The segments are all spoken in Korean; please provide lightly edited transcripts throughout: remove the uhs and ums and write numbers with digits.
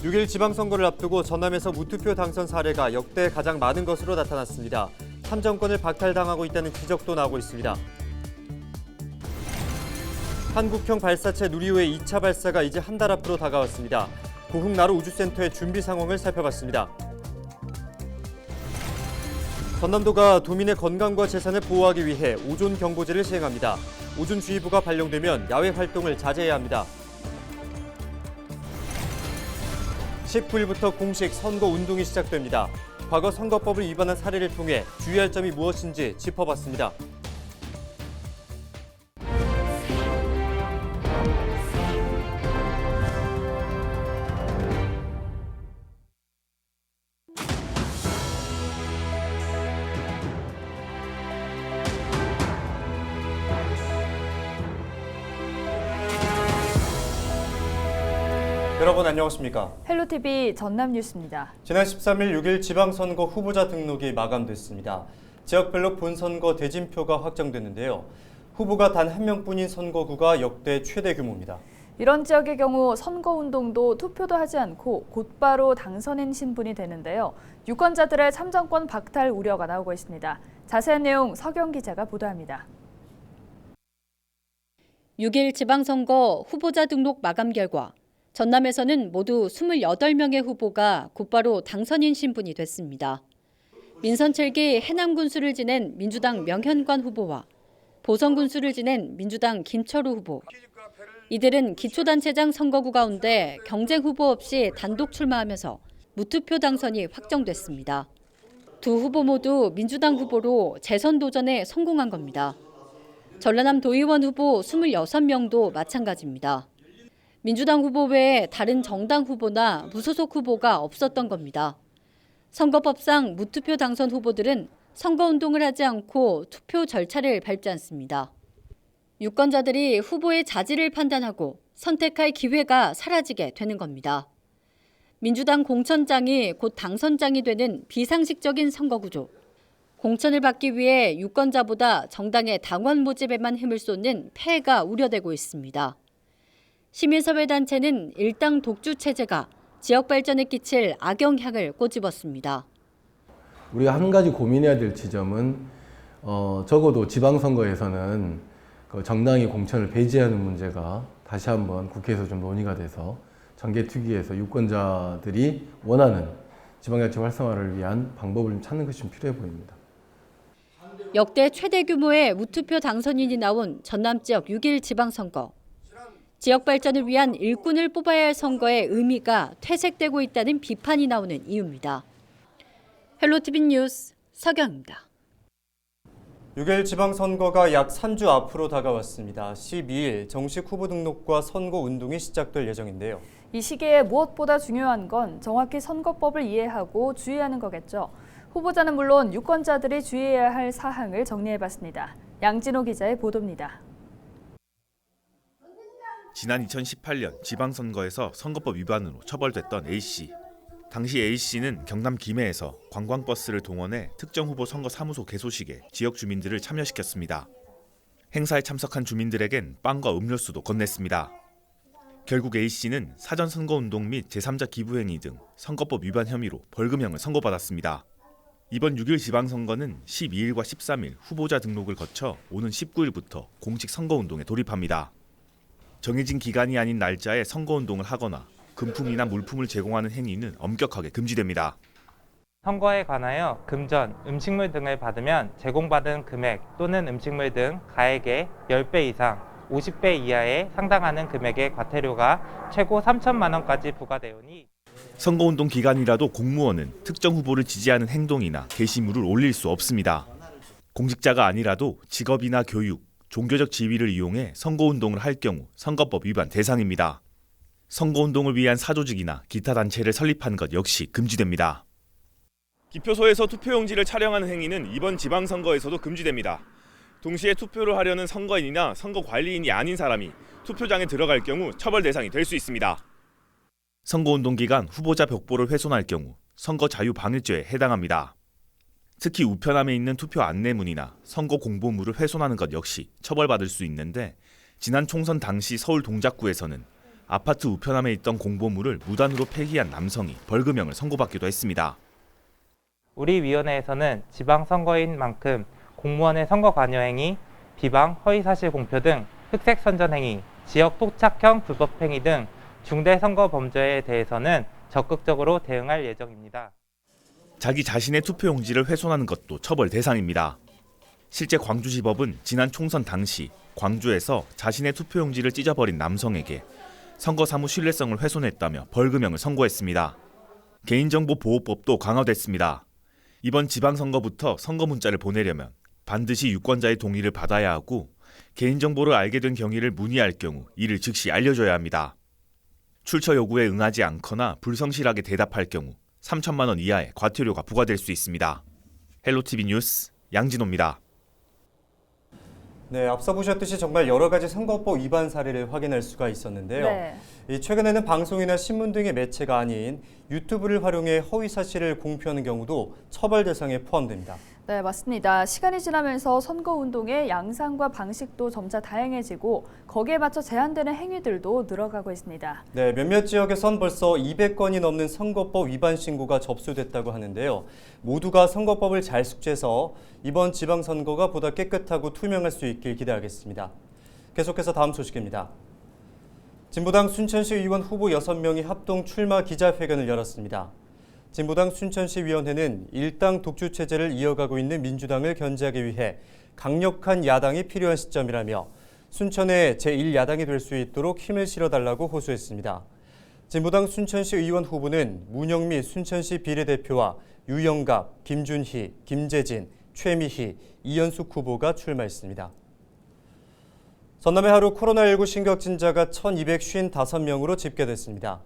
6일 지방선거를 앞두고 전남에서 무투표 당선 사례가 역대 가장 많은 것으로 나타났습니다. 참정권을 박탈당하고 있다는 지적도 나오고 있습니다. 한국형 발사체 누리호의 2차 발사가 이제 한 달 앞으로 다가왔습니다. 고흥나루 우주센터의 준비 상황을 살펴봤습니다. 전남도가 도민의 건강과 재산을 보호하기 위해 오존 경보제를 시행합니다. 오존주의보가 발령되면 야외 활동을 자제해야 합니다. 19일부터 공식 선거 운동이 시작됩니다. 과거 선거법을 위반한 사례를 통해 주의할 점이 무엇인지 짚어봤습니다. 여러분 안녕하십니까? 헬로TV 전남 뉴스입니다. 지난 13일 6일 지방선거 후보자 등록이 마감됐습니다. 지역별로 본선거 대진표가 확정됐는데요. 후보가 단 한 명뿐인 선거구가 역대 최대 규모입니다. 이런 지역의 경우 선거운동도 투표도 하지 않고 곧바로 당선인 신분이 되는데요. 유권자들의 참정권 박탈 우려가 나오고 있습니다. 자세한 내용 서경 기자가 보도합니다. 6일 지방선거 후보자 등록 마감 결과 전남에서는 모두 28명의 후보가 곧바로 당선인 신분이 됐습니다. 민선 7기 해남 군수를 지낸 민주당 명현관 후보와 보성 군수를 지낸 민주당 김철우 후보. 이들은 기초단체장 선거구 가운데 경쟁 후보 없이 단독 출마하면서 무투표 당선이 확정됐습니다. 두 후보 모두 민주당 후보로 재선 도전에 성공한 겁니다. 전라남 도의원 후보 26명도 마찬가지입니다. 민주당 후보 외에 다른 정당 후보나 무소속 후보가 없었던 겁니다. 선거법상 무투표 당선 후보들은 선거운동을 하지 않고 투표 절차를 밟지 않습니다. 유권자들이 후보의 자질을 판단하고 선택할 기회가 사라지게 되는 겁니다. 민주당 공천장이 곧 당선장이 되는 비상식적인 선거구조. 공천을 받기 위해 유권자보다 정당의 당원 모집에만 힘을 쏟는 폐해가 우려되고 있습니다. 시민사회단체는 일당 독주 체제가 지역 발전에 끼칠 악영향을 꼬집었습니다. 우리가 한 가지 고민해야 될 지점은 적어도 지방선거에서는 정당이 공천을 배제하는 문제가 다시 한번 국회에서 좀 논의가 돼서 정개특위에서 유권자들이 원하는 지방자치 활성화를 위한 방법을 찾는 것이 좀 필요해 보입니다. 역대 최대 규모의 무투표 당선인이 나온 전남 지역 6일 지방선거. 지역 발전을 위한 일꾼을 뽑아야 할 선거의 의미가 퇴색되고 있다는 비판이 나오는 이유입니다. 헬로티비 뉴스 서경입니다. 6일 지방선거가 약 3주 앞으로 다가왔습니다. 12일 정식 후보 등록과 선거 운동이 시작될 예정인데요. 이 시기에 무엇보다 중요한 건 정확히 선거법을 이해하고 주의하는 거겠죠. 후보자는 물론 유권자들이 주의해야 할 사항을 정리해봤습니다. 양진호 기자의 보도입니다. 지난 2018년 지방선거에서 선거법 위반으로 처벌됐던 A씨. 당시 A씨는 경남 김해에서 관광버스를 동원해 특정 후보 선거 사무소 개소식에 지역 주민들을 참여시켰습니다. 행사에 참석한 주민들에겐 빵과 음료수도 건넸습니다. 결국 A씨는 사전 선거운동 및 제3자 기부행위 등 선거법 위반 혐의로 벌금형을 선고받았습니다. 이번 6일 지방선거는 12일과 13일 후보자 등록을 거쳐 오는 19일부터 공식 선거운동에 돌입합니다. 정해진 기간이 아닌 날짜에 선거운동을 하거나 금품이나 물품을 제공하는 행위는 엄격하게 금지됩니다. 선거에 관하여 금전, 음식물 등을 받으면 제공받은 금액 또는 음식물 등 가액의 10배 이상, 50배 이하에 상당하는 금액의 과태료가 최고 3천만 원까지 부과되오니 선거운동 기간이라도 공무원은 특정 후보를 지지하는 행동이나 게시물을 올릴 수 없습니다. 공직자가 아니라도 직업이나 교육, 종교적 지위를 이용해 선거운동을 할 경우 선거법 위반 대상입니다. 선거운동을 위한 사조직이나 기타 단체를 설립한 것 역시 금지됩니다. 기표소에서 투표용지를 촬영하는 행위는 이번 지방선거에서도 금지됩니다. 동시에 투표를 하려는 선거인이나 선거관리인이 아닌 사람이 투표장에 들어갈 경우 처벌 대상이 될 수 있습니다. 선거운동 기간 후보자 벽보를 훼손할 경우 선거자유방해죄에 해당합니다. 특히 우편함에 있는 투표 안내문이나 선거 공보물을 훼손하는 것 역시 처벌받을 수 있는데 지난 총선 당시 서울 동작구에서는 아파트 우편함에 있던 공보물을 무단으로 폐기한 남성이 벌금형을 선고받기도 했습니다. 우리 위원회에서는 지방선거인 만큼 공무원의 선거 관여 행위, 비방, 허위사실 공표 등 흑색 선전 행위, 지역 토착형 불법 행위 등 중대 선거 범죄에 대해서는 적극적으로 대응할 예정입니다. 자기 자신의 투표용지를 훼손하는 것도 처벌 대상입니다. 실제 광주지법은 지난 총선 당시 광주에서 자신의 투표용지를 찢어버린 남성에게 선거사무 신뢰성을 훼손했다며 벌금형을 선고했습니다. 개인정보보호법도 강화됐습니다. 이번 지방선거부터 선거 문자를 보내려면 반드시 유권자의 동의를 받아야 하고 개인정보를 알게 된 경위를 문의할 경우 이를 즉시 알려줘야 합니다. 출처 요구에 응하지 않거나 불성실하게 대답할 경우 3천만 원 이하의 과태료가 부과될 수 있습니다. 헬로티비 뉴스 양진호입니다. 네, 앞서 보셨듯이 정말 여러 가지 선거법 위반 사례를 확인할 수가 있었는데요. 네. 최근에는 방송이나 신문 등의 매체가 아닌 유튜브를 활용해 허위 사실을 공표하는 경우도 처벌 대상에 포함됩니다. 네, 맞습니다. 시간이 지나면서 선거운동의 양상과 방식도 점차 다양해지고 거기에 맞춰 제한되는 행위들도 늘어가고 있습니다. 네, 몇몇 지역에선 벌써 200건이 넘는 선거법 위반 신고가 접수됐다고 하는데요. 모두가 선거법을 잘 숙지해서 이번 지방선거가 보다 깨끗하고 투명할 수 있길 기대하겠습니다. 계속해서 다음 소식입니다. 진보당 순천시 의원 후보 6명이 합동 출마 기자회견을 열었습니다. 진보당 순천시 위원회는 일당 독주 체제를 이어가고 있는 민주당을 견제하기 위해 강력한 야당이 필요한 시점이라며 순천의 제1야당이 될 수 있도록 힘을 실어달라고 호소했습니다. 진보당 순천시 의원 후보는 문영미 순천시 비례대표와 유영갑, 김준희, 김재진, 최미희, 이현숙 후보가 출마했습니다. 전남에 하루 코로나19 신격진자가 1,255명으로 집계됐습니다.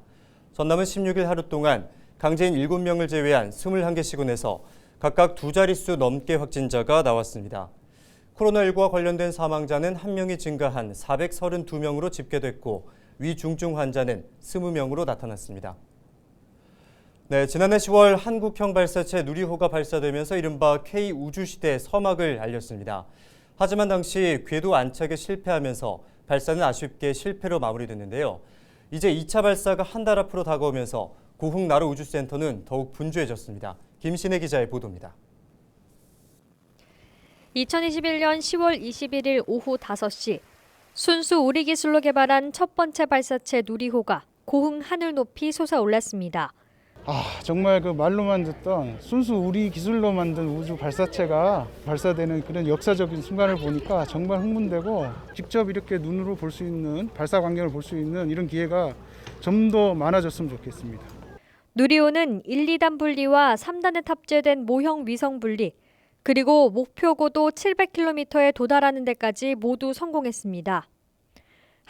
전남은 16일 하루 동안 강제인 7명을 제외한 21개 시군에서 각각 두 자릿수 넘게 확진자가 나왔습니다. 코로나19와 관련된 사망자는 1명이 증가한 432명으로 집계됐고 위중증 환자는 20명으로 나타났습니다. 네, 지난해 10월 한국형 발사체 누리호가 발사되면서 이른바 K우주시대의 서막을 알렸습니다. 하지만 당시 궤도 안착에 실패하면서 발사는 아쉽게 실패로 마무리됐는데요. 이제 2차 발사가 한 달 앞으로 다가오면서 고흥나로우주센터는 더욱 분주해졌습니다. 김신혜 기자의 보도입니다. 2021년 10월 21일 오후 5시 순수 우리 기술로 개발한 첫 번째 발사체 누리호가 고흥 하늘 높이 솟아올랐습니다. 정말 그 말로만 듣던 순수 우리 기술로 만든 우주 발사체가 발사되는 그런 역사적인 순간을 보니까 정말 흥분되고 직접 이렇게 눈으로 볼 수 있는 발사 광경을 볼 수 있는 이런 기회가 좀 더 많아졌으면 좋겠습니다. 누리호는 1, 2단 분리와 3단에 탑재된 모형 위성 분리, 그리고 목표 고도 700km에 도달하는 데까지 모두 성공했습니다.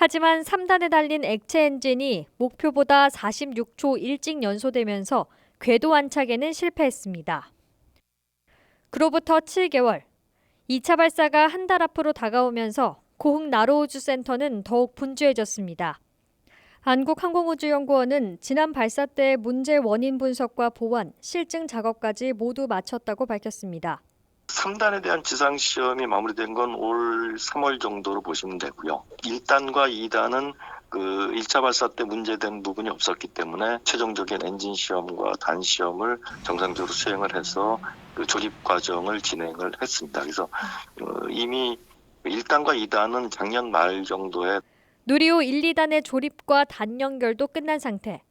하지만 3단에 달린 액체 엔진이 목표보다 46초 일찍 연소되면서 궤도 안착에는 실패했습니다. 그로부터 7개월, 2차 발사가 한 달 앞으로 다가오면서 고흥 나로우주센터는 더욱 분주해졌습니다. 한국항공우주연구원은 지난 발사 때의 문제 원인 분석과 보완, 실증 작업까지 모두 마쳤다고 밝혔습니다. 3단에 대한 지상시험이 마무리된 건 올 3월 정도로 보시면 되고요. 1단과 2단은 그 1차 발사 때 문제된 부분이 없었기 때문에 최종적인 엔진 시험과 단 시험을 정상적으로 수행을 해서 그 조립 과정을 진행을 했습니다. 그래서 이미 1단과 2단은 작년 말 정도에 누리호 1, 2단의 조립과 단 연결도 끝난 상태.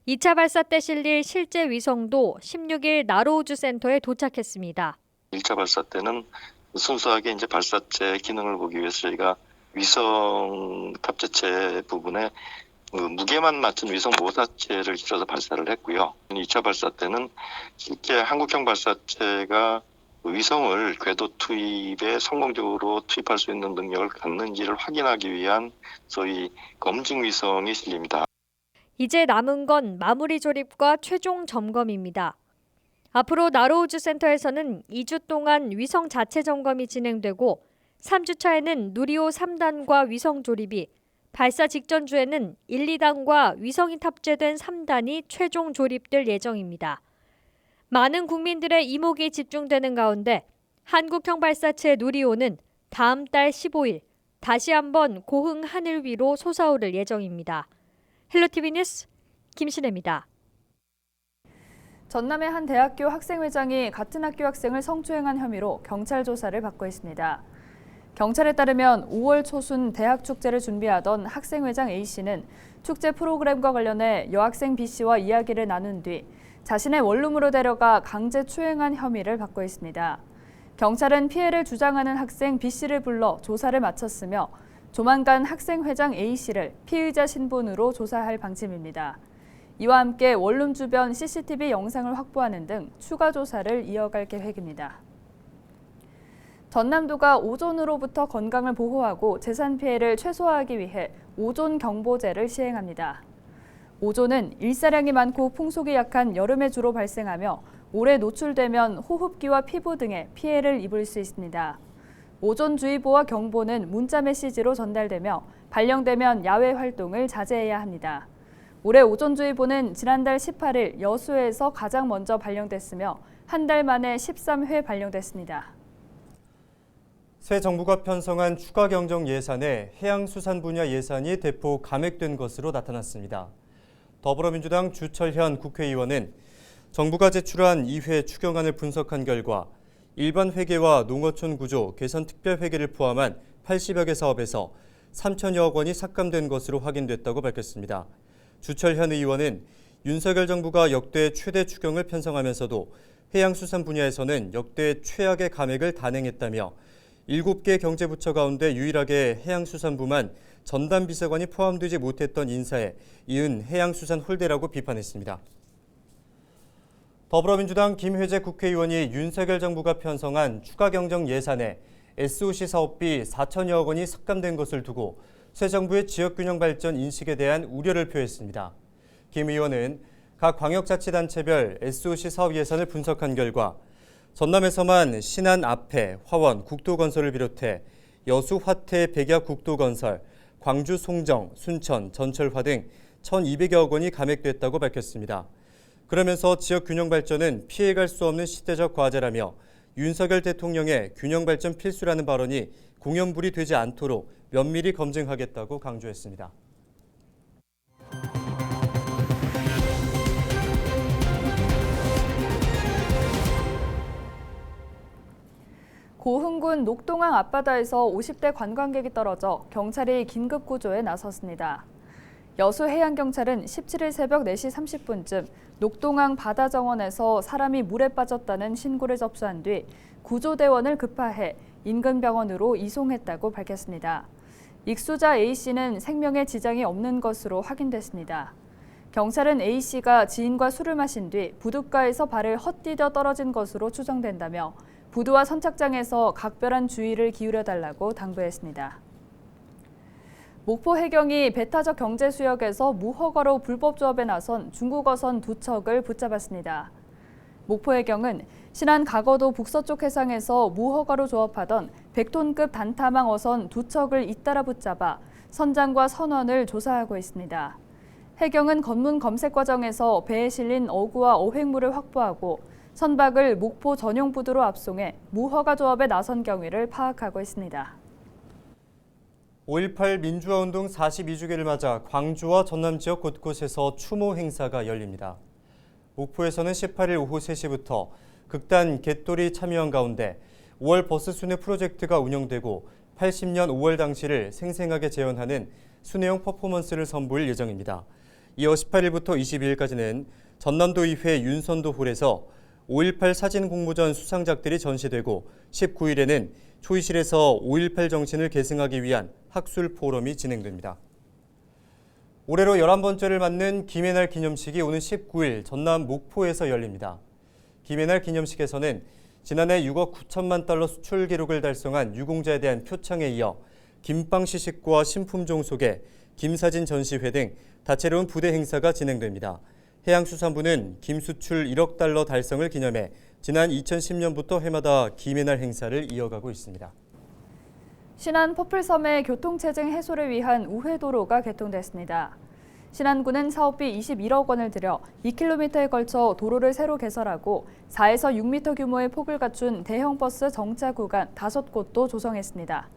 2차 발사 때 실릴 실제 위성도 16일 나로우주센터에 도착했습니다. 1차 발사 때는 순수하게 이제 발사체 기능을 보기 위해서 저희가 위성 탑재체 부분에 무게만 맞춘 위성 모사체를 실어서 발사를 했고요. 2차 발사 때는 실제 한국형 발사체가 위성을 궤도 투입에 성공적으로 투입할 수 있는 능력을 갖는지를 확인하기 위한 소위 검증 위성이 실립니다. 이제 남은 건 마무리 조립과 최종 점검입니다. 앞으로 나로우주센터에서는 2주 동안 위성 자체 점검이 진행되고 3주차에는 누리호 3단과 위성 조립이, 발사 직전 주에는 1, 2단과 위성이 탑재된 3단이 최종 조립될 예정입니다. 많은 국민들의 이목이 집중되는 가운데 한국형 발사체 누리호는 다음 달 15일 다시 한번 고흥 하늘 위로 솟아오를 예정입니다. 헬로티비 뉴스 김신혜입니다. 전남의 한 대학교 학생회장이 같은 학교 학생을 성추행한 혐의로 경찰 조사를 받고 있습니다. 경찰에 따르면 5월 초순 대학 축제를 준비하던 학생회장 A씨는 축제 프로그램과 관련해 여학생 B씨와 이야기를 나눈 뒤 자신의 원룸으로 데려가 강제 추행한 혐의를 받고 있습니다. 경찰은 피해를 주장하는 학생 B씨를 불러 조사를 마쳤으며 조만간 학생회장 A씨를 피의자 신분으로 조사할 방침입니다. 이와 함께 원룸 주변 CCTV 영상을 확보하는 등 추가 조사를 이어갈 계획입니다. 전남도가 오존으로부터 건강을 보호하고 재산 피해를 최소화하기 위해 오존 경보제를 시행합니다. 오존은 일사량이 많고 풍속이 약한 여름에 주로 발생하며 오래 노출되면 호흡기와 피부 등에 피해를 입을 수 있습니다. 오존주의보와 경보는 문자 메시지로 전달되며 발령되면 야외 활동을 자제해야 합니다. 올해 오존주의보는 지난달 18일 여수에서 가장 먼저 발령됐으며 한 달 만에 13회 발령됐습니다. 새 정부가 편성한 추가 경정 예산에 해양수산 분야 예산이 대폭 감액된 것으로 나타났습니다. 더불어민주당 주철현 국회의원은 정부가 제출한 2회 추경안을 분석한 결과 일반 회계와 농어촌 구조 개선 특별회계를 포함한 80여 개 사업에서 3천여억 원이 삭감된 것으로 확인됐다고 밝혔습니다. 주철현 의원은 윤석열 정부가 역대 최대 추경을 편성하면서도 해양수산 분야에서는 역대 최악의 감액을 단행했다며 7개 경제부처 가운데 유일하게 해양수산부만 전담비서관이 포함되지 못했던 인사에 이은 해양수산 홀대라고 비판했습니다. 더불어민주당 김회재 국회의원이 윤석열 정부가 편성한 추가 경정 예산에 SOC 사업비 4천여억 원이 삭감된 것을 두고 새 정부의 지역균형 발전 인식에 대한 우려를 표했습니다. 김 의원은 각 광역자치단체별 SOC 사업 예산을 분석한 결과 전남에서만 신안 앞에 화원 국도건설을 비롯해 여수 화태 백야 국도건설, 광주 송정, 순천, 전철화 등 1,200여억 원이 감액됐다고 밝혔습니다. 그러면서 지역균형 발전은 피해갈 수 없는 시대적 과제라며 윤석열 대통령의 균형 발전 필수라는 발언이 공연불이 되지 않도록 면밀히 검증하겠다고 강조했습니다. 고흥군 녹동항 앞바다에서 50대 관광객이 떨어져 경찰이 긴급 구조에 나섰습니다. 여수해양경찰은 17일 새벽 4시 30분쯤 녹동항 바다정원에서 사람이 물에 빠졌다는 신고를 접수한 뒤 구조대원을 급파해 인근 병원으로 이송했다고 밝혔습니다. 익수자 A씨는 생명에 지장이 없는 것으로 확인됐습니다. 경찰은 A씨가 지인과 술을 마신 뒤 부둣가에서 발을 헛디뎌 떨어진 것으로 추정된다며 부두와 선착장에서 각별한 주의를 기울여달라고 당부했습니다. 목포 해경이 배타적 경제수역에서 무허가로 불법 조업에 나선 중국 어선 2척을 붙잡았습니다. 목포 해경은 신안 가거도 북서쪽 해상에서 무허가로 조업하던 100톤급 단타망 어선 2척을 잇따라 붙잡아 선장과 선원을 조사하고 있습니다. 해경은 검문 검색 과정에서 배에 실린 어구와 어획물을 확보하고 선박을 목포 전용 부두로 압송해 무허가 조업에 나선 경위를 파악하고 있습니다. 5.18 민주화운동 42주기를 맞아 광주와 전남 지역 곳곳에서 추모 행사가 열립니다. 목포에서는 18일 오후 3시부터 극단 갯돌이 참여한 가운데 5월 버스 순회 프로젝트가 운영되고 80년 5월 당시를 생생하게 재현하는 순회형 퍼포먼스를 선보일 예정입니다. 이어 18일부터 22일까지는 전남도의회 윤선도 홀에서 5.18 사진 공모전 수상작들이 전시되고 19일에는 초이실에서 5.18 정신을 계승하기 위한 학술 포럼이 진행됩니다. 올해로 11번째를 맞는 김해날 기념식이 오는 19일 전남 목포에서 열립니다. 김해날 기념식에서는 지난해 6억 9천만 달러 수출 기록을 달성한 유공자에 대한 표창에 이어 김빵 시식과 신품종 소개, 김사진 전시회 등 다채로운 부대 행사가 진행됩니다. 해양수산부는 김 수출 1억 달러 달성을 기념해 지난 2010년부터 해마다 김해날 행사를 이어가고 있습니다. 신안 퍼플섬의 교통체증 해소를 위한 우회도로가 개통됐습니다. 신안군은 사업비 21억 원을 들여 2km에 걸쳐 도로를 새로 개설하고 4에서 6m 규모의 폭을 갖춘 대형 버스 정차 구간 5곳도 조성했습니다.